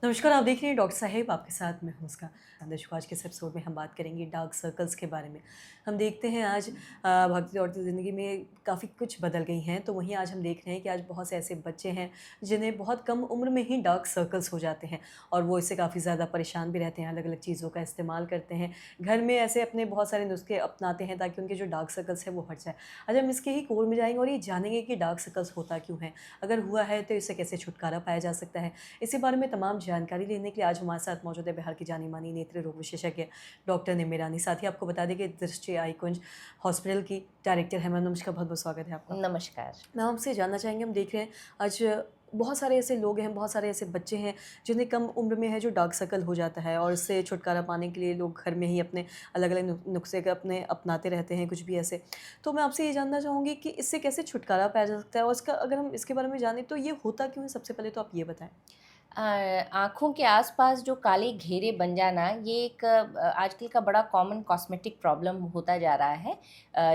नमस्कार, आप देख रहे हैं डॉक्टर साहेब, आपके साथ मैं हूँ उसका। दर्शकों, आज के इस एपिसोड में हम बात करेंगे डार्क सर्कल्स के बारे में। हम देखते हैं आज भागती दौड़ती ज़िंदगी में काफ़ी कुछ बदल गई हैं, तो वहीं आज हम देख रहे हैं कि आज बहुत से ऐसे बच्चे हैं जिन्हें बहुत कम उम्र में ही डार्क सर्कल्स हो जाते हैं और वो इससे काफ़ी ज़्यादा परेशान भी रहते हैं, अलग-अलग चीज़ों का इस्तेमाल करते हैं। घर में ऐसे अपने बहुत सारे नुस्खे अपनाते हैं ताकि उनके जो डार्क सर्कल्स हैं वो हट जाए। आज हम इसके ही कोर में जाएँगे और ये जानेंगे कि डार्क सर्कल्स होता क्यों है? अगर हुआ है तो इससे कैसे छुटकारा पाया जा सकता है? इसी बारे में तमाम जानकारी लेने के लिए आज हमारे साथ मौजूद है बिहार की जानी-मानी नेत्र रोग विशेषज्ञ डॉक्टर निम्मी ईरानी। साथ ही आपको बता दें कि दृष्टि आई कुंज हॉस्पिटल की डायरेक्टर हैं। मैम नमस्कार, बहुत-बहुत स्वागत है आपका। नमस्कार। मैं आपसे जानना चाहेंगे, हम देख रहे हैं आज बहुत सारे ऐसे लोग हैं, बहुत सारे ऐसे बच्चे हैं जिन्हें कम उम्र में है जो डार्क सर्कल हो जाता है और इससे छुटकारा पाने के लिए लोग घर में ही अपने अलग-अलग नुस्खे अपने अपनाते रहते हैं, कुछ भी ऐसे। तो मैं आपसे ये जानना चाहूँगी कि इससे कैसे छुटकारा पाया जा सकता है और इसका अगर हम इसके बारे में जानें तो ये होता क्यों है? सबसे पहले तो आप ये बताएँ। अ, आँखों के आस-पास जो काले घेरे बन जाना, ये एक आजकल का बड़ा कॉमन कॉस्मेटिक प्रॉब्लम होता जा रहा है।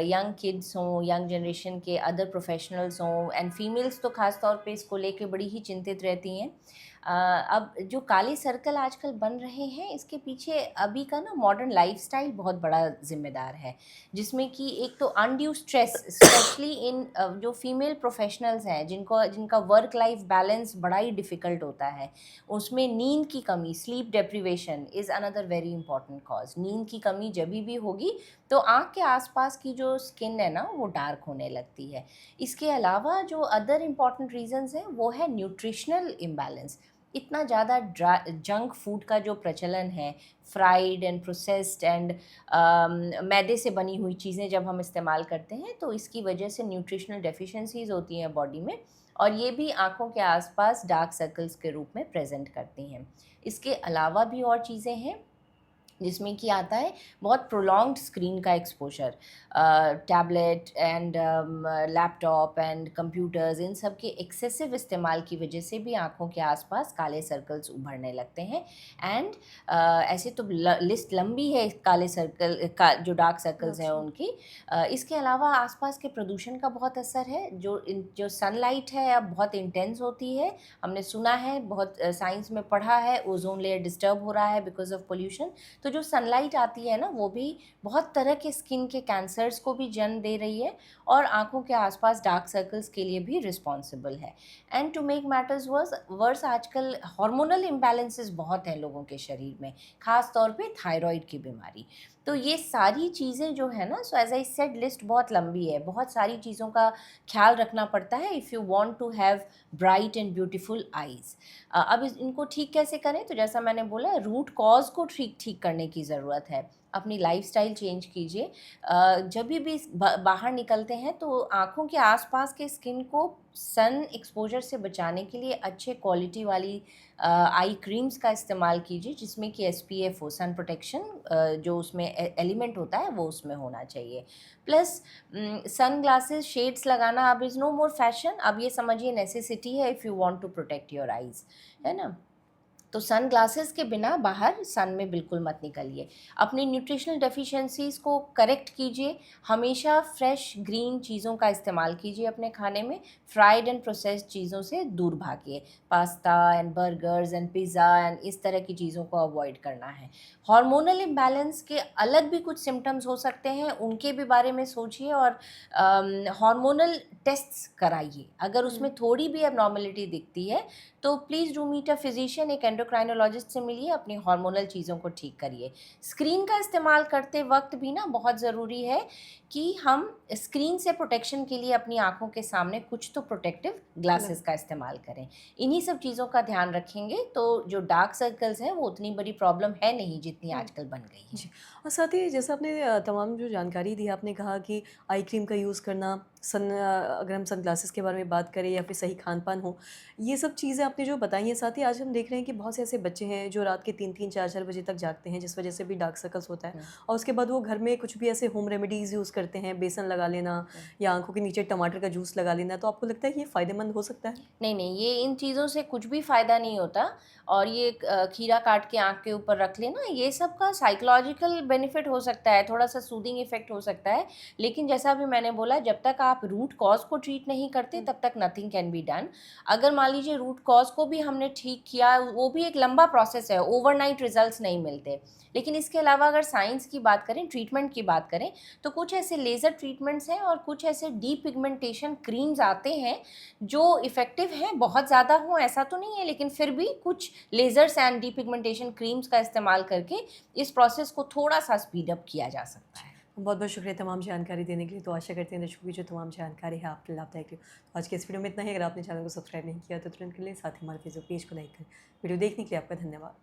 यंग किड्स हों, यंग जनरेशन के अदर प्रोफ़ेशनल्स हों एंड फीमेल्स तो ख़ास तौर पे इसको लेके बड़ी ही चिंतित रहती हैं। अब जो काले सर्कल आजकल बन रहे हैं, इसके पीछे अभी का ना मॉडर्न लाइफ़स्टाइल बहुत बड़ा ज़िम्मेदार है, जिसमें कि एक तो अनड्यू स्ट्रेस स्पेशली इन जो फीमेल प्रोफ़ेशनल्स हैं, जिनका वर्क लाइफ़ बैलेंस बड़ा ही डिफ़िकल्ट होता है। उसमें नींद की कमी, sleep deprivation is another very important cause. नींद की कमी जभी भी होगी तो आँख के आसपास की जो स्किन है ना वो डार्क होने लगती है। इसके अलावा जो अदर इम्पॉर्टेंट रीज़न्स हैं वो है न्यूट्रिशनल इम्बैलेंस। इतना ज़्यादा जंक फूड का जो प्रचलन है, फ्राइड एंड प्रोसेस्ड एंड मैदे से बनी हुई चीज़ें जब हम इस्तेमाल करते हैं तो इसकी वजह से न्यूट्रिशनल डेफिशिएंसीज़ होती हैं बॉडी में और ये भी आँखों के आसपास डार्क सर्कल्स के रूप में प्रेज़ेंट करती हैं। इसके अलावा भी और चीज़ें हैं जिसमें कि आता है बहुत प्रोलॉन्ग्ड स्क्रीन का exposure. Tablet and laptop and computers in सब के एक्सेसिव इस्तेमाल की वजह से भी आँखों के आसपास काले सर्कल्स उभरने लगते हैं एंड ऐसे तो लिस्ट लंबी है काले सर्कल का जो डार्क सर्कल्स हैं अच्छा। उनकी। इसके अलावा आसपास के प्रदूषण का बहुत असर है। जो सनलाइट है अब बहुत इंटेंस होती है। हमने सुना है, बहुत साइंस में पढ़ा है, ओजोन लेयर डिस्टर्ब हो रहा है बिकॉज ऑफ पोल्यूशन। तो जो सनलाइट आती है ना वो भी बहुत तरह के स्किन के कैंसर्स को भी जन्म दे रही है और आँखों के आसपास डार्क सर्कल्स के लिए भी रिस्पॉन्सिबल है। And to make matters worse आजकल हार्मोनल इम्बैलेंसेस बहुत हैं लोगों के शरीर में, ख़ास तौर पे थायराइड की बीमारी। तो ये सारी चीज़ें जो है ना, so as I said list बहुत लंबी है, बहुत सारी चीज़ों का ख़्याल रखना पड़ता है if you want to have bright and beautiful eyes. अब इनको ठीक कैसे करें? तो जैसा मैंने बोला, रूट कॉज़ को ठीक ठीक करने की ज़रूरत है। अपनी लाइफ़स्टाइल चेंज कीजिए। जभी भी बाहर निकलते हैं तो आँखों के आस-पास के स्किन को सन एक्सपोज़र से बचाने के लिए अच्छे क्वालिटी वाली आई क्रीम्स का इस्तेमाल कीजिए जिसमें कि एसपीएफ हो, सन प्रोटेक्शन जो उसमें एलिमेंट होता है वो उसमें होना चाहिए। प्लस सन ग्लासेस शेड्स लगाना अब इज़ नो मोर फैशन, अब ये समझिए नेसेसिटी है if you want to protect your eyes, है ना? तो सन ग्लासेस के बिना बाहर सन में बिल्कुल मत निकलिए। अपनी न्यूट्रिशनल डेफिशिएंसीज़ को करेक्ट कीजिए। हमेशा फ्रेश ग्रीन चीज़ों का इस्तेमाल कीजिए अपने खाने में। फ्राइड एंड प्रोसेस्ड चीज़ों से दूर भागिए। Pasta and burgers and pizza and इस तरह की चीज़ों को अवॉइड करना है। हार्मोनल इम्बैलेंस के अलग भी कुछ सिम्पटम्स हो सकते हैं, उनके भी बारे में सोचिए और हार्मोनल टेस्ट्स कराइए। अगर हुँ। उसमें थोड़ी भी एबनॉर्मलिटी दिखती है तो please do meet a physician, एक एंडोक्राइनोलॉजिस्ट से मिलिए, अपनी हार्मोनल चीज़ों को ठीक करिए। स्क्रीन का इस्तेमाल करते वक्त भी ना बहुत ज़रूरी है कि हम स्क्रीन से प्रोटेक्शन के लिए अपनी आँखों के सामने कुछ तो प्रोटेक्टिव ग्लासेस का इस्तेमाल करें। इन्हीं सब चीज़ों का ध्यान रखेंगे तो जो डार्क सर्कल्स हैं वो उतनी बड़ी प्रॉब्लम है नहीं जितनी हुँ। आजकल बन गई हैं। जी। और साथ ही जैसा आपने तमाम जो जानकारी दी, आपने कहा कि आई क्रीम का यूज़ करना, अगर हम सनग्लासेस के बारे में बात करें या फिर सही खान-पान हो, ये सब चीज़ें आपने जो बताई हैं। साथ ही आज हम देख रहे हैं कि बहुत से ऐसे बच्चे हैं जो रात के 3-3 4-4 बजे तक जागते हैं, जिस वजह से भी डार्क सर्कल्स होता है हुँ, और उसके बाद वो घर में कुछ भी ऐसे होम रेमेडीज़ यूज़ करते हैं, बेसन लगा लेना हुँ। या आँखों के नीचे टमाटर का जूस लगा लेना, तो आपको लगता है कि ये फ़ायदेमंद हो सकता है? नहीं, नहीं, ये इन चीज़ों से कुछ भी फ़ायदा नहीं होता और ये खीरा काट के आँख के ऊपर रख लेना, ये सब का साइकोलॉजिकल बेनिफिट हो सकता है, थोड़ा-सा सूदिंग इफ़ेक्ट हो सकता है। लेकिन जैसा अभी मैंने बोला, जब तक आप आप रूट कॉज को ट्रीट नहीं करते तब तक नथिंग कैन बी डन। अगर मान लीजिए रूट कॉज को भी हमने ठीक किया, वो भी एक लंबा प्रोसेस है, ओवरनाइट रिजल्ट्स नहीं मिलते। लेकिन इसके अलावा अगर साइंस की बात करें, ट्रीटमेंट की बात करें, तो कुछ ऐसे लेज़र ट्रीटमेंट्स हैं और कुछ ऐसे डीपिगमेंटेशन क्रीम्स आते हैं जो इफ़ेक्टिव हैं, बहुत ज़्यादा हों ऐसा तो नहीं है, लेकिन फिर भी कुछ लेज़र्स एंड डीपिगमेंटेशन क्रीम्स का इस्तेमाल करके इस प्रोसेस को थोड़ा सा स्पीड अप किया जा सकता है। बहुत बहुत शुक्रिया तमाम जानकारी देने के लिए। तो आशा करते हैं दर्शकों की जो तमाम जानकारी है आपके लाभदायक रही। तो आज के इस वीडियो में इतना ही। अगर आपने चैनल को सब्सक्राइब नहीं किया तो तुरंत कर लें, साथ ही हमारे फेसबुक पेज को लाइक करें। वीडियो देखने के लिए आपका धन्यवाद।